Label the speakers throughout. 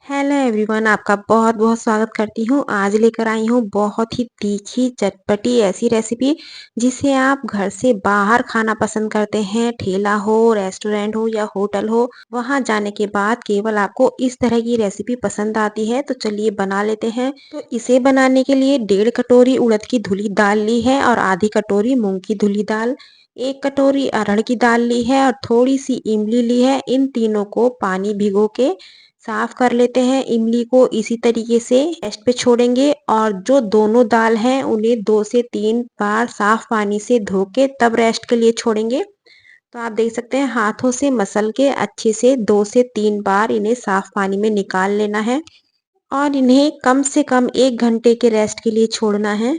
Speaker 1: Hello everyone, आपका बहुत बहुत स्वागत करती हूँ। आज लेकर आई हूँ बहुत ही तीखी चटपटी ऐसी रेसिपी जिसे आप घर से बाहर खाना पसंद करते हैं। ठेला हो, रेस्टोरेंट हो या होटल हो, वहाँ जाने के बाद केवल आपको इस तरह की रेसिपी पसंद आती है। तो चलिए बना लेते हैं। तो इसे बनाने के लिए 1.5 कटोरी उड़द की धुली दाल ली है और आधी कटोरी मूंग की धुली दाल, 1 कटोरी अरहर की दाल ली है और थोड़ी सी इमली ली है। इन तीनों को पानी भिगो के साफ कर लेते हैं। इमली को इसी तरीके से रेस्ट पे छोड़ेंगे और जो दोनों दाल हैं उन्हें 2 से 3 बार साफ पानी से धो के तब रेस्ट के लिए छोड़ेंगे। तो आप देख सकते हैं हाथों से मसल के अच्छे से 2 से 3 बार इन्हें साफ पानी में निकाल लेना है और इन्हें कम से कम 1 घंटे के रेस्ट के लिए छोड़ना है।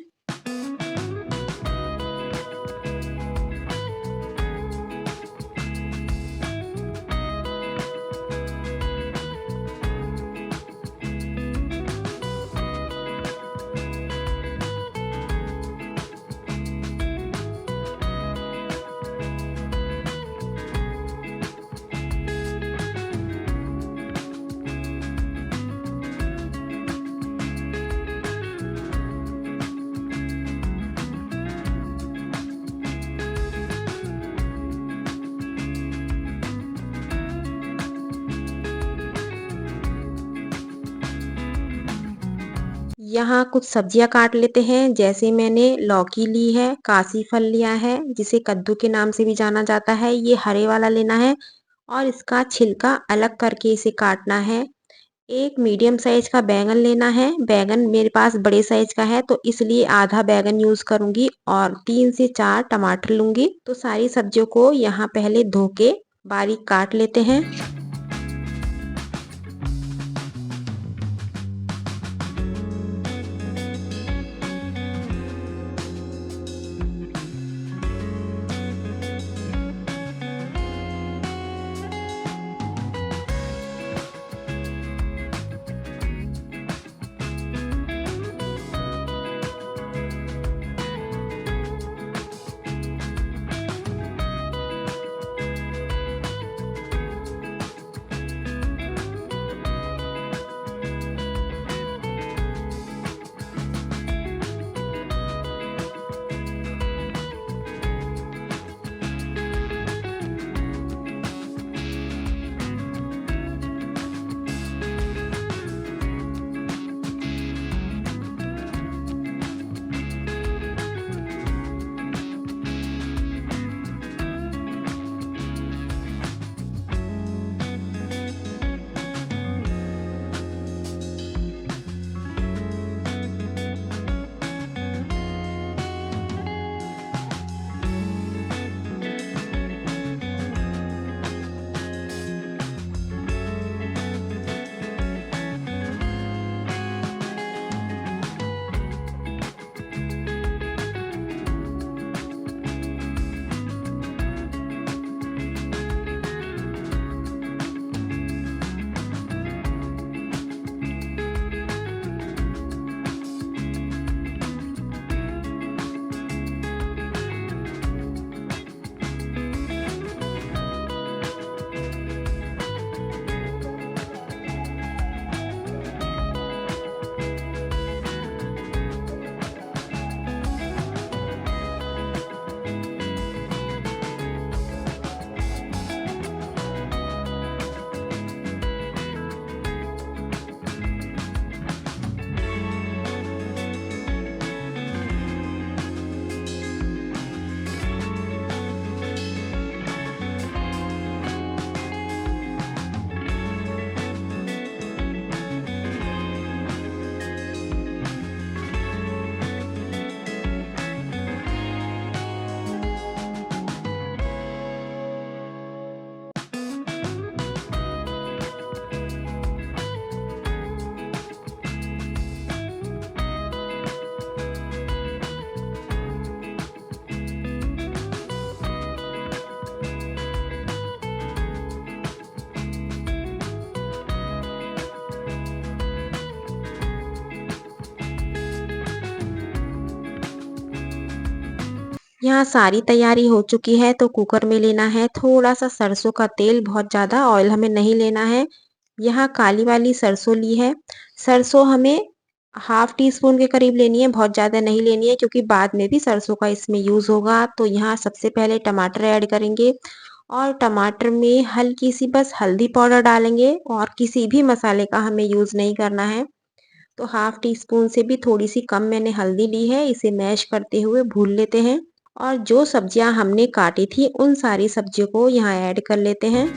Speaker 1: यहाँ कुछ सब्जियां काट लेते हैं। जैसे मैंने लौकी ली है, काशी फल लिया है जिसे कद्दू के नाम से भी जाना जाता है, ये हरे वाला लेना है और इसका छिलका अलग करके इसे काटना है। एक मीडियम साइज का बैंगन लेना है। बैंगन मेरे पास बड़े साइज का है तो इसलिए आधा बैंगन यूज करूंगी और 3 से 4 टमाटर लूंगी। तो सारी सब्जियों को यहाँ पहले धो के बारीक काट लेते हैं। यहाँ सारी तैयारी हो चुकी है तो कुकर में लेना है थोड़ा सा सरसों का तेल, बहुत ज़्यादा ऑयल हमें नहीं लेना है। यहाँ काली वाली सरसों ली है। सरसों हमें हाफ टी स्पून के करीब लेनी है, बहुत ज़्यादा नहीं लेनी है क्योंकि बाद में भी सरसों का इसमें यूज़ होगा। तो यहाँ सबसे पहले टमाटर ऐड करेंगे और टमाटर में हल्की सी बस हल्दी पाउडर डालेंगे और किसी भी मसाले का हमें यूज़ नहीं करना है। तो हाफ टी स्पून से भी थोड़ी सी कम मैंने हल्दी ली है। इसे मैश करते हुए भून लेते हैं और जो सब्जियां हमने काटी थी उन सारी सब्जियों को यहाँ ऐड कर लेते हैं।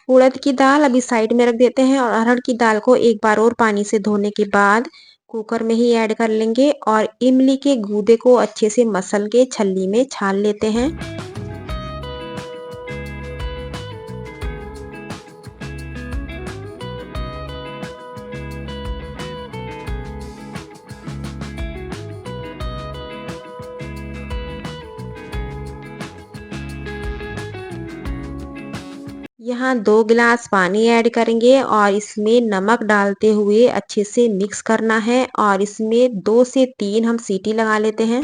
Speaker 1: उड़द की दाल अभी साइड में रख देते हैं और अरहर की दाल को एक बार और पानी से धोने के बाद कुकर में ही ऐड कर लेंगे और इमली के गूदे को अच्छे से मसल के छलनी में छान लेते हैं। यहाँ 2 गिलास पानी ऐड करेंगे और इसमें नमक डालते हुए अच्छे से मिक्स करना है और इसमें 2 से 3 हम सीटी लगा लेते हैं।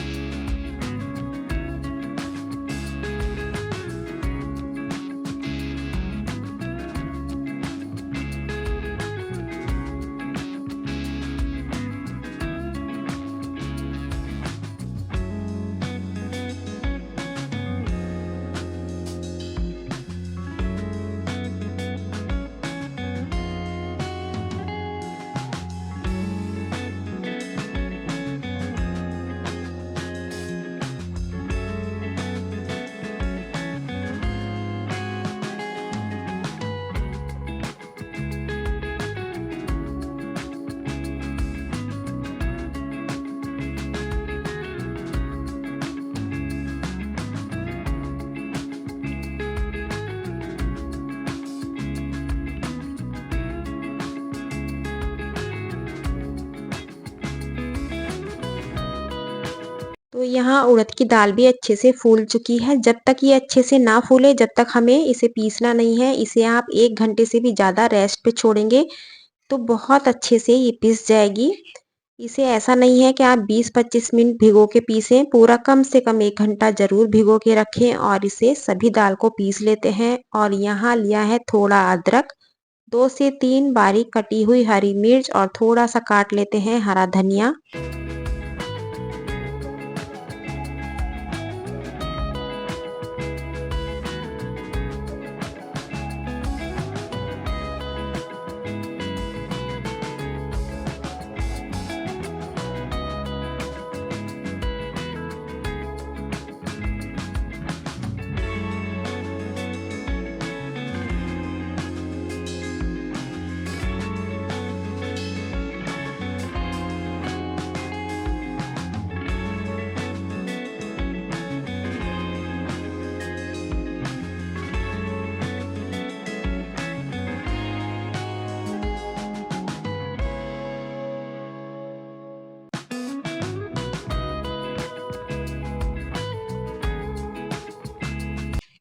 Speaker 1: तो यहाँ उड़द की दाल भी अच्छे से फूल चुकी है। जब तक ये अच्छे से ना फूले जब तक हमें इसे पीसना नहीं है। इसे आप 1 घंटे से भी ज़्यादा रेस्ट पे छोड़ेंगे तो बहुत अच्छे से ये पिस जाएगी। इसे ऐसा नहीं है कि आप 20-25 मिनट भिगो के पीसें, पूरा कम से कम 1 घंटा ज़रूर भिगो के रखें और इसे सभी दाल को पीस लेते हैं। और यहाँ लिया है थोड़ा अदरक, 2 से 3 बारीक कटी हुई हरी मिर्च और थोड़ा-सा काट लेते हैं हरा धनिया।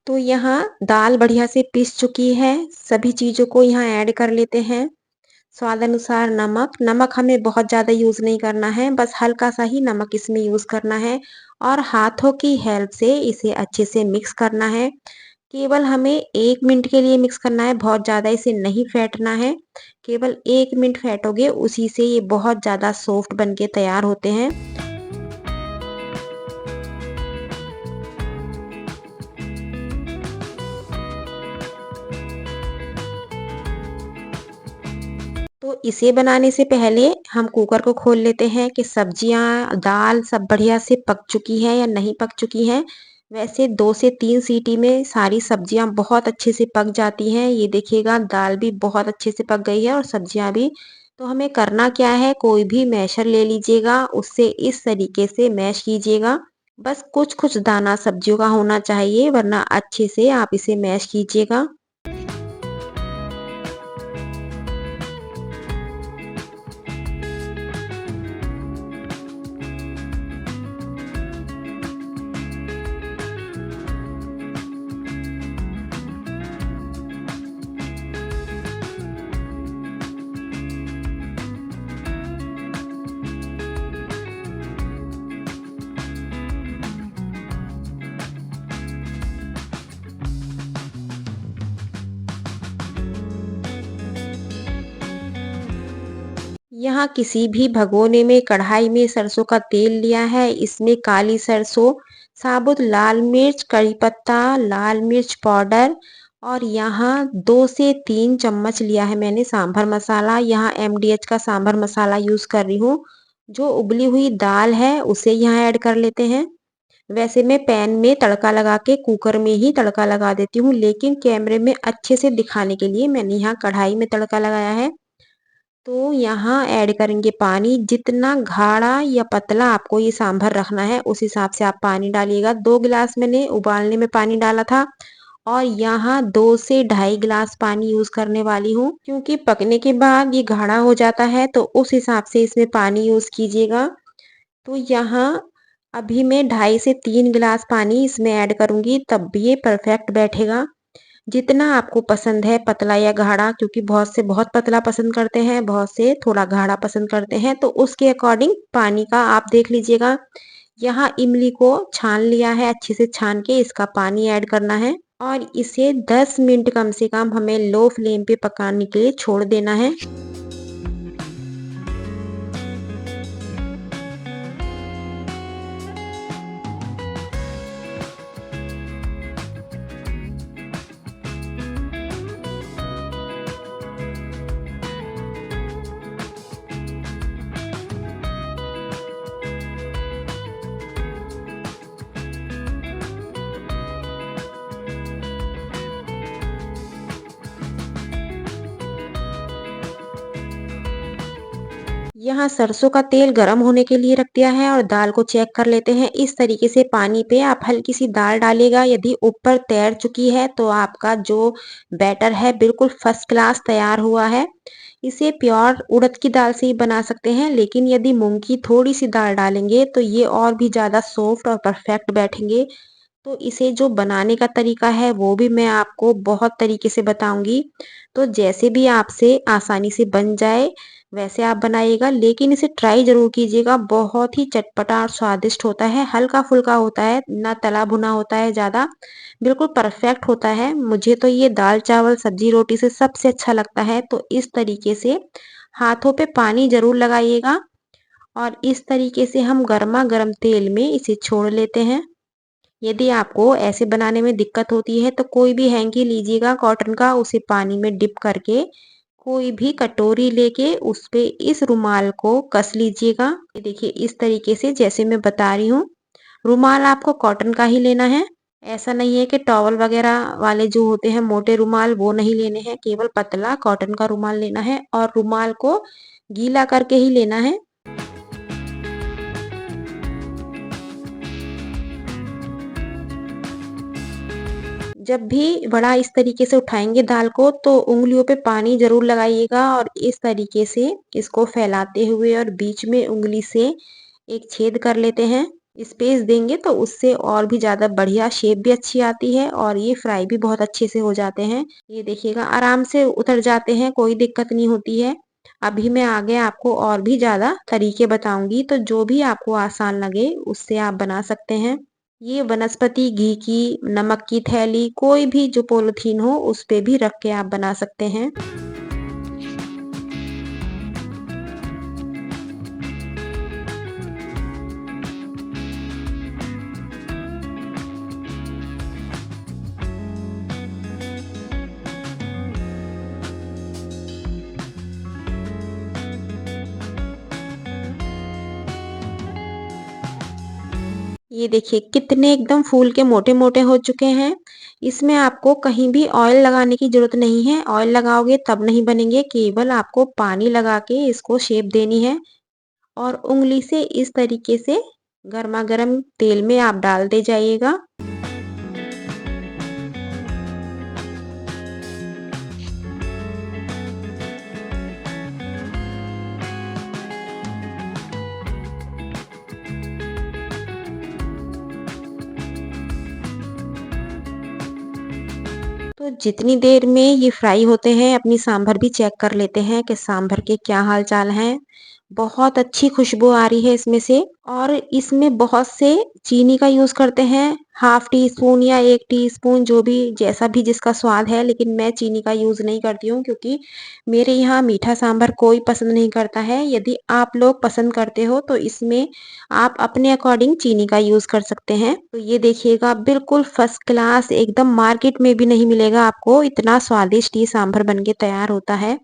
Speaker 1: तो यहाँ दाल बढ़िया से पिस चुकी है। सभी चीज़ों को यहाँ ऐड कर लेते हैं। स्वाद अनुसार नमक, नमक हमें बहुत ज़्यादा यूज़ नहीं करना है, बस हल्का-सा ही नमक इसमें यूज़ करना है और हाथों की हेल्प से इसे अच्छे से मिक्स करना है। केवल हमें 1 मिनट के लिए मिक्स करना है, बहुत ज़्यादा इसे नहीं फेंटना है। केवल 1 मिनट फेंटोगे उसी से ये बहुत ज़्यादा सॉफ्ट बन के तैयार होते हैं। तो इसे बनाने से पहले हम कुकर को खोल लेते हैं कि सब्जियां, दाल सब बढ़िया से पक चुकी है या नहीं पक चुकी हैं। वैसे 2 से 3 सीटी में सारी सब्जियां बहुत अच्छे से पक जाती हैं। ये देखिएगा दाल भी बहुत अच्छे से पक गई है और सब्जियां भी। तो हमें करना क्या है, कोई भी मैशर ले लीजिएगा, उससे इस तरीके से मैश कीजिएगा। बस कुछ-कुछ दाना सब्जियों का होना चाहिए, वरना अच्छे से आप इसे मैश कीजिएगा। यहाँ किसी भी भगोने में कढ़ाई में सरसों का तेल लिया है, इसमें काली सरसों, साबुत लाल मिर्च, कड़ी पत्ता, लाल मिर्च पाउडर और यहाँ 2 से 3 चम्मच लिया है मैंने सांभर मसाला। यहाँ एमडीएच का सांभर मसाला यूज़ कर रही हूँ। जो उबली हुई दाल है उसे यहाँ ऐड कर लेते हैं। वैसे मैं पैन में तड़का लगा के कुकर में ही तड़का लगा देती हूँ, लेकिन कैमरे में अच्छे से दिखाने के लिए मैंने यहाँ कढ़ाई में तड़का लगाया है। तो यहाँ ऐड करेंगे पानी, जितना गाढ़ा या पतला आपको ये सांभर रखना है उस हिसाब से आप पानी डालिएगा। 2 गिलास मैंने उबालने में पानी डाला था और यहाँ 2 से ढाई गिलास पानी यूज़ करने वाली हूँ, क्योंकि पकने के बाद ये गाढ़ा हो जाता है, तो उस हिसाब से इसमें पानी यूज़ कीजिएगा। तो यहाँ अभी मैं 2.5 से 3 गिलास पानी इसमें ऐड करूँगी, तब ये परफेक्ट बैठेगा। जितना आपको पसंद है पतला या गाढ़ा, क्योंकि बहुत से बहुत पतला पसंद करते हैं, बहुत से थोड़ा गाढ़ा पसंद करते हैं, तो उसके अकॉर्डिंग पानी का आप देख लीजिएगा। यहाँ इमली को छान लिया है, अच्छे से छान के इसका पानी ऐड करना है और इसे 10 मिनट कम से कम हमें लो फ्लेम पे पकाने के लिए छोड़ देना है। यहाँ सरसों का तेल गरम होने के लिए रख दिया है और दाल को चेक कर लेते हैं। इस तरीके से पानी पे आप हल्की सी दाल डालिएगा, यदि ऊपर तैर चुकी है तो आपका जो बैटर है बिल्कुल फर्स्ट क्लास तैयार हुआ है। इसे प्योर उड़द की दाल से ही बना सकते हैं, लेकिन यदि मूंग की थोड़ी सी दाल डालेंगे तो ये और भी ज़्यादा सॉफ्ट और परफेक्ट बैठेंगे। तो इसे जो बनाने का तरीका है वो भी मैं आपको बहुत तरीके से बताऊंगी। तो जैसे भी आपसे आसानी से बन जाए वैसे आप बनाइएगा, लेकिन इसे ट्राई ज़रूर कीजिएगा। बहुत ही चटपटा और स्वादिष्ट होता है, हल्का-फुल्का होता है, ना तला भुना होता है ज़्यादा, बिल्कुल परफेक्ट होता है। मुझे तो ये दाल, चावल, सब्जी, रोटी से सबसे अच्छा लगता है। तो इस तरीके से हाथों पे पानी ज़रूर लगाइएगा और इस तरीके से हम गरमा-गरम तेल में इसे छोड़ लेते हैं। यदि आपको ऐसे बनाने में दिक्कत होती है तो कोई भी हैंकी लीजिएगा कॉटन का, उसे पानी में डिप करके कोई भी कटोरी लेके उस पे इस रुमाल को कस लीजिएगा। ये देखिए इस तरीके से जैसे मैं बता रही हूँ। रुमाल आपको कॉटन का ही लेना है। ऐसा नहीं है कि टॉवल वगैरह वाले जो होते हैं मोटे रुमाल वो नहीं लेने हैं, केवल पतला कॉटन का रुमाल लेना है और रुमाल को गीला करके ही लेना है। जब भी बड़ा इस तरीके से उठाएंगे दाल को तो उंगलियों पे पानी जरूर लगाइएगा और इस तरीके से इसको फैलाते हुए और बीच में उंगली से एक छेद कर लेते हैं। स्पेस देंगे तो उससे और भी ज़्यादा बढ़िया शेप भी अच्छी आती है और ये फ्राई भी बहुत अच्छे से हो जाते हैं। ये देखिएगा आराम से उतर जाते हैं, कोई दिक्कत नहीं होती है। अभी मैं आगे आपको और भी ज़्यादा तरीके बताऊंगी, तो जो भी आपको आसान लगे उससे आप बना सकते हैं। ये वनस्पति घी की, नमक की थैली, कोई भी जो पॉलीथीन हो उस पे भी रख के आप बना सकते हैं। ये देखिए कितने एकदम फूल के मोटे-मोटे हो चुके हैं। इसमें आपको कहीं भी ऑयल लगाने की ज़रूरत नहीं है, ऑयल लगाओगे तब नहीं बनेंगे, केवल आपको पानी लगा के इसको शेप देनी है और उँगली से इस तरीके से गरमा-गरम तेल में आप डालते जाइएगा। तो जितनी देर में ये फ्राई होते हैं अपनी सांभर भी चेक कर लेते हैं कि सांभर के क्या हाल चाल हैं। बहुत अच्छी खुशबू आ रही है इसमें से और इसमें बहुत से चीनी का यूज़ करते हैं, हाफ टी स्पून या 1 टीस्पून जो भी जैसा भी जिसका स्वाद है, लेकिन मैं चीनी का यूज़ नहीं करती हूँ क्योंकि मेरे यहाँ मीठा सांभर कोई पसंद नहीं करता है। यदि आप लोग पसंद करते हो तो इसमें आप अपने अकॉर्डिंग चीनी का यूज़ कर सकते हैं। तो ये देखिएगा बिल्कुल फर्स्ट क्लास एकदम मार्केट में भी नहीं मिलेगा आपको, इतना स्वादिष्ट ये सांभर बन के तैयार होता है।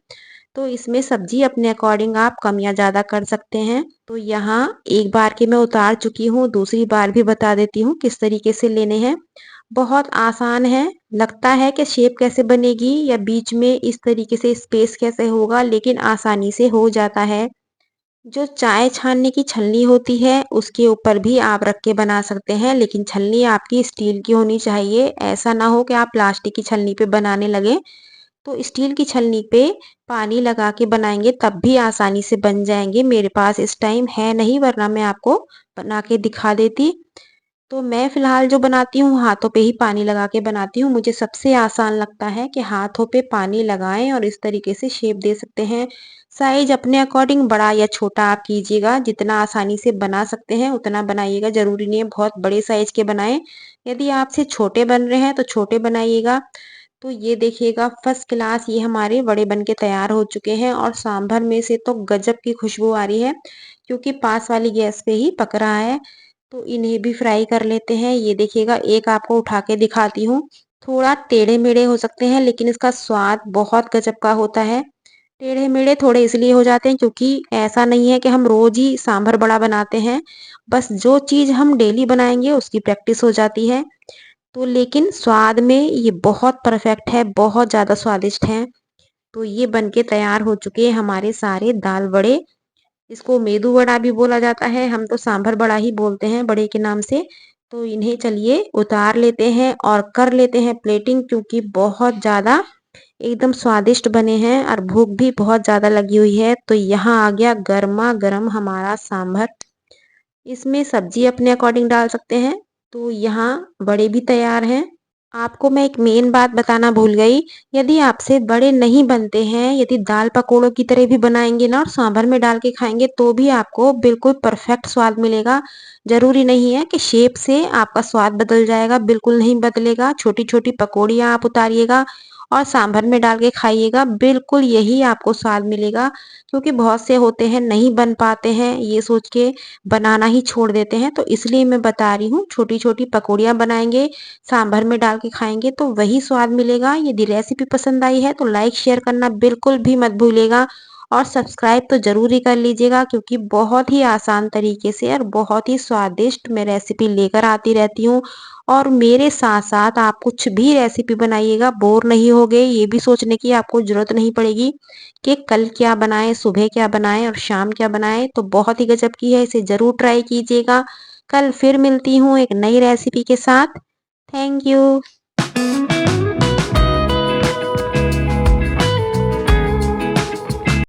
Speaker 1: तो इसमें सब्जी अपने अकॉर्डिंग आप कम या ज़्यादा कर सकते हैं। तो यहाँ एक बार के मैं उतार चुकी हूँ, दूसरी बार भी बता देती हूँ किस तरीके से लेने हैं। बहुत आसान है, लगता है कि शेप कैसे बनेगी या बीच में इस तरीके से स्पेस कैसे होगा, लेकिन आसानी से हो जाता है। जो चाय छानने की छलनी होती है, उसके ऊपर भी आप रख के बना सकते हैं, लेकिन छलनी आपकी स्टील की होनी चाहिए। ऐसा ना हो कि आप प्लास्टिक की छलनी पे बनाने लगें। तो स्टील की छलनी पे पानी लगा के बनाएँगे तब भी आसानी से बन जाएँगे। मेरे पास इस टाइम है नहीं, वरना मैं आपको बना के दिखा देती। तो मैं फ़िलहाल जो बनाती हूँ हाथों पे ही पानी लगा के बनाती हूँ। मुझे सबसे आसान लगता है कि हाथों पे पानी लगाएँ और इस तरीके से शेप दे सकते हैं। साइज़ अपने अकॉर्डिंग बड़ा या छोटा आप कीजिएगा, जितना आसानी से बना सकते हैं उतना बनाइएगा, ज़रूरी नहीं है बहुत बड़े साइज़ के बनाएँ। यदि आपसे छोटे बन रहे हैं तो छोटे बनाइएगा। तो ये देखिएगा फर्स्ट क्लास ये हमारे वड़े बन के तैयार हो चुके हैं और सांभर में से तो गजब की खुशबू आ रही है क्योंकि पास वाली गैस पे ही पक रहा है। तो इन्हें भी फ्राई कर लेते हैं। ये देखिएगा एक आपको उठा के दिखाती हूँ। थोड़ा टेढ़े-मेढ़े हो सकते हैं लेकिन इसका स्वाद बहुत गजब का होता है। टेढ़े-मेढ़े थोड़े इसलिए हो जाते हैं क्योंकि ऐसा नहीं है कि हम रोज़ ही सांभर बड़ा बनाते हैं। बस जो चीज़ हम डेली बनाएँगे उसकी प्रैक्टिस हो जाती है। तो लेकिन स्वाद में ये बहुत परफेक्ट है, बहुत ज़्यादा स्वादिष्ट है। तो ये बन के तैयार हो चुके हैं हमारे सारे दाल वड़े। इसको मेदू वड़ा भी बोला जाता है, हम तो सांभर बड़ा ही बोलते हैं बड़े के नाम से। तो इन्हें चलिए उतार लेते हैं और कर लेते हैं प्लेटिंग क्योंकि बहुत ज़्यादा एकदम स्वादिष्ट बने हैं और भूख भी बहुत ज़्यादा लगी हुई है। तो यहाँ आ गया गरमा-गरम हमारा सांभर। इसमें सब्जी अपने अकॉर्डिंग डाल सकते हैं। तो यहाँ बड़े भी तैयार हैं। आपको मैं एक मेन बात बताना भूल गई, यदि आपसे बड़े नहीं बनते हैं, यदि दाल पकौड़ों की तरह भी बनाएँगे ना और सांभर में डाल के खाएँगे तो भी आपको बिल्कुल परफेक्ट स्वाद मिलेगा। ज़रूरी नहीं है कि शेप से आपका स्वाद बदल जाएगा, बिल्कुल नहीं बदलेगा। छोटी-छोटी पकौड़ियाँ आप उतारिएगा और सांभर में डाल के खाइएगा, बिल्कुल यही आपको स्वाद मिलेगा। क्योंकि बहुत से होते हैं नहीं बन पाते हैं, ये सोच के बनाना ही छोड़ देते हैं, तो इसलिए मैं बता रही हूँ छोटी-छोटी पकौड़ियाँ बनाएँगे, सांभर में डाल के खाएँगे तो वही स्वाद मिलेगा। यदि रेसिपी पसंद आई है तो लाइक शेयर करना बिल्कुल भी मत भूलिएगा और सब्सक्राइब तो ज़रूर ही कर लीजिएगा क्योंकि बहुत ही आसान तरीके से और बहुत ही स्वादिष्ट मैं रेसिपी लेकर आती रहती हूँ। और मेरे साथ-साथ आप कुछ भी रेसिपी बनाइएगा, बोर नहीं होगे, ये भी सोचने की आपको ज़रूरत नहीं पड़ेगी कि कल क्या बनाएँ, सुबह क्या बनाएँ और शाम क्या बनाएँ, तो बहुत ही गज़ब की है, इसे ज़रूर ट्राई कीजिएगा। कल फिर मिलती हूँ एक नई रेसिपी के साथ। Thank you.